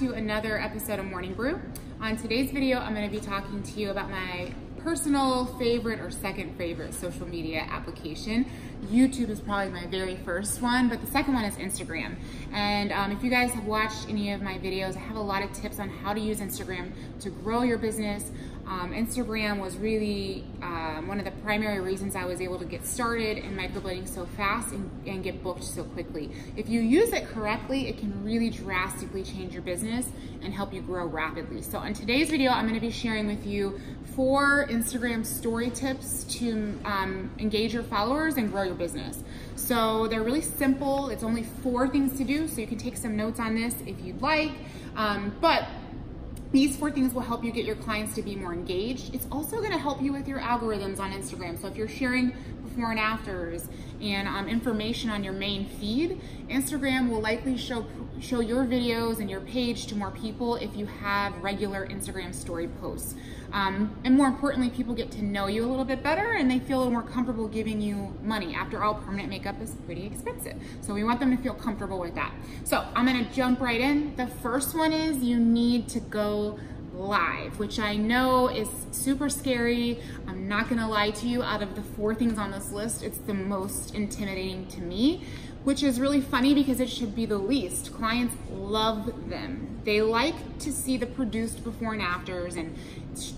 to another episode of Morning Brew. On today's video, I'm going to be talking to you about my personal favorite or second favorite social media application. YouTube is probably my very first one, but the second one is Instagram. And if you guys have watched any of my videos, I have a lot of tips on how to use Instagram to grow your business. Instagram was really one of the primary reasons I was able to get started in microblading so fast and get booked so quickly. If you use it correctly, it can really drastically change your business and help you grow rapidly. So in today's video, I'm going to be sharing with you 4 Instagram story tips to engage your followers and grow your business. So they're really simple. It's only 4 things to do, so you can take some notes on this if you'd like. But these 4 things will help you get your clients to be more engaged. It's also going to help you with your algorithms on Instagram. So if you're sharing before and afters and information on your main feed, Instagram will likely show your videos and your page to more people if you have regular Instagram story posts. And more importantly, people get to know you a little bit better and they feel a little more comfortable giving you money. After all, permanent makeup is pretty expensive. So we want them to feel comfortable with that. So I'm gonna jump right in. The first one is you need to go live, which I know is super scary. I'm not gonna lie to you, out of the 4 things on this list, it's the most intimidating to me, which is really funny because it should be the least. Clients love them. They like to see the produced before and afters, and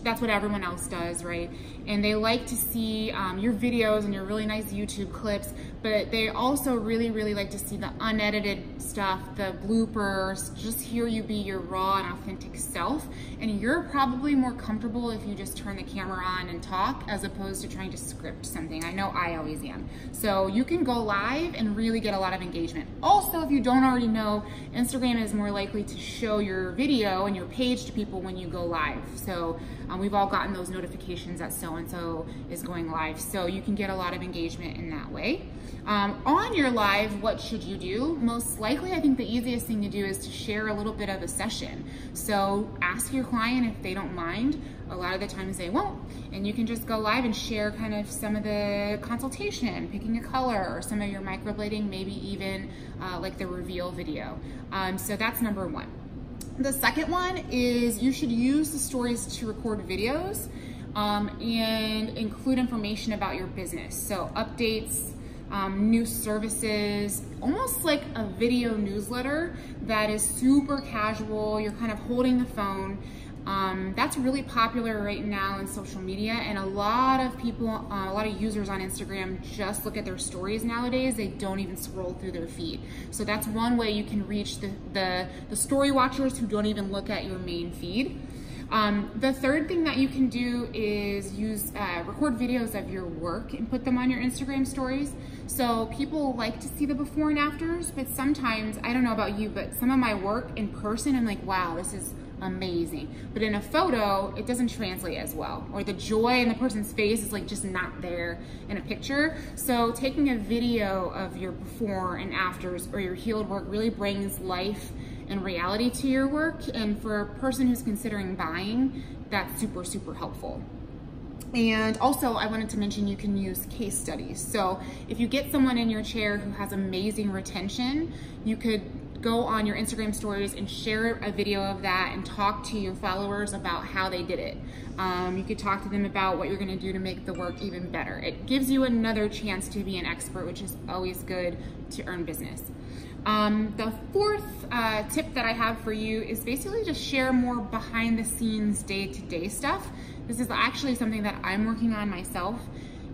that's what everyone else does, right? And they like to see your videos and your really nice YouTube clips, but they also really like to see the unedited stuff, the bloopers, just hear you be your raw and authentic self. And you're probably more comfortable if you just turn the camera on and talk as opposed to trying to script something. I know I always am. So you can go live and really get a lot of engagement. Also, if you don't already know, Instagram is more likely to show your video and your page to people when you go live. So we've all gotten those notifications that so-and-so is going live. So you can get a lot of engagement in that way. On your live, what should you do? Most likely, I think the easiest thing to do is to share a little bit of a session. So ask your client if they don't mind. A lot of the times they won't. And you can just go live and share kind of some of the consultation, picking a color, or some of your microblading, maybe even like the reveal video. So that's number 1. The second one is you should use the stories to record videos and include information about your business. So updates, new services, almost like a video newsletter that is super casual. You're kind of holding the phone. That's really popular right now in social media, and a lot of people, a lot of users on Instagram just look at their stories nowadays. They don't even scroll through their feed. So that's one way you can reach the story watchers who don't even look at your main feed. The third thing that you can do is record videos of your work and put them on your Instagram stories. So people like to see the before and afters, but sometimes, I don't know about you, but some of my work in person, I'm like, wow, this is amazing. But in a photo, it doesn't translate as well. Or the joy in the person's face is like just not there in a picture. So taking a video of your before and afters or your healed work really brings life and reality to your work. And for a person who's considering buying, that's super helpful. And also, I wanted to mention you can use case studies. So if you get someone in your chair who has amazing retention, you could go on your Instagram stories and share a video of that and talk to your followers about how they did it. You could talk to them about what you're gonna do to make the work even better. It gives you another chance to be an expert, which is always good to earn business. The 4th tip that I have for you is basically just share more behind the scenes day-to-day stuff. This is actually something that I'm working on myself.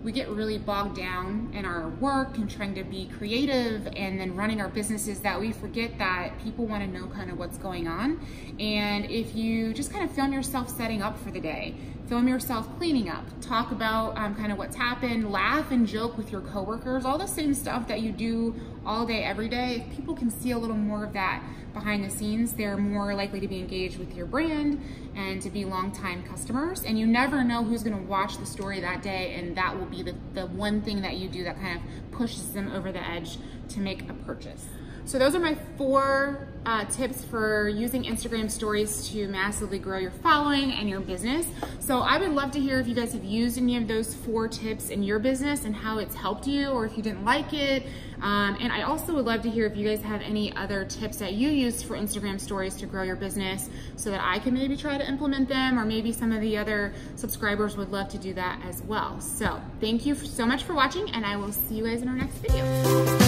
We get really bogged down in our work and trying to be creative and then running our businesses that we forget that people want to know kind of what's going on. And if you just kind of film yourself setting up for the day, film yourself cleaning up, talk about kind of what's happened, laugh and joke with your coworkers, all the same stuff that you do all day, every day. If people can see a little more of that behind the scenes, they're more likely to be engaged with your brand and to be longtime customers. And you never know who's gonna watch the story that day, and that will be the one thing that you do that kind of pushes them over the edge to make a purchase. So those are my 4 tips for using Instagram stories to massively grow your following and your business. So I would love to hear if you guys have used any of those 4 tips in your business and how it's helped you, or if you didn't like it. And I also would love to hear if you guys have any other tips that you used for Instagram stories to grow your business, so that I can maybe try to implement them, or maybe some of the other subscribers would love to do that as well. So thank you so much for watching, and I will see you guys in our next video.